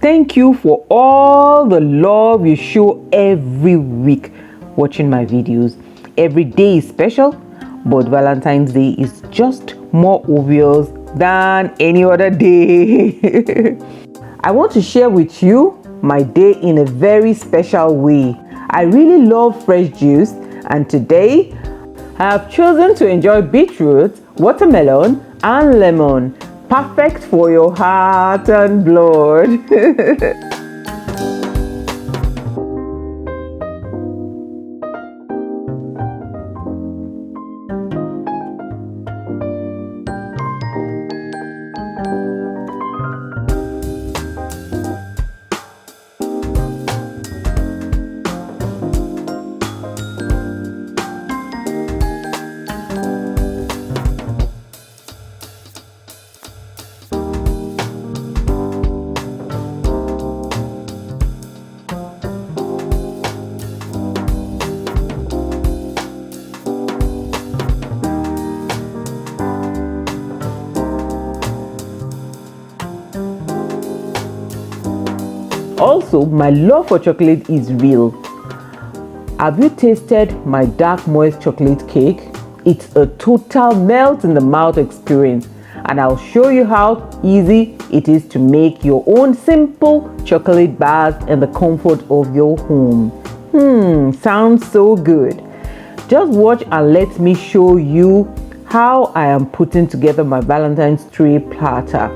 Thank you for all the love you show every week watching my videos. Every day is special, but Valentine's Day is just more obvious than any other day. I want to share with you my day in a very special way. I really love fresh juice, and today I have chosen to enjoy beetroot, watermelon and lemon. Perfect for your heart and blood. Also, my love for chocolate is real. Have you tasted my dark moist chocolate cake? It's a total melt in the mouth experience, and I'll show you how easy it is to make your own simple chocolate bars in the comfort of your home. Sounds so good. Just watch and let me show you how I am putting together my Valentine's tray platter.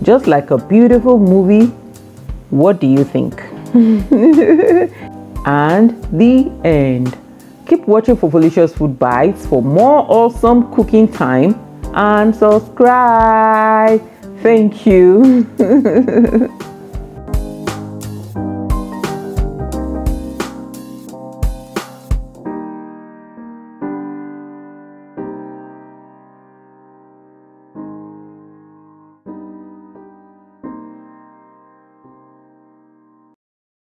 Just like a beautiful movie. What do you think? And the end. Keep watching Fofolicious Food Bites for more awesome cooking time, and subscribe. Thank you.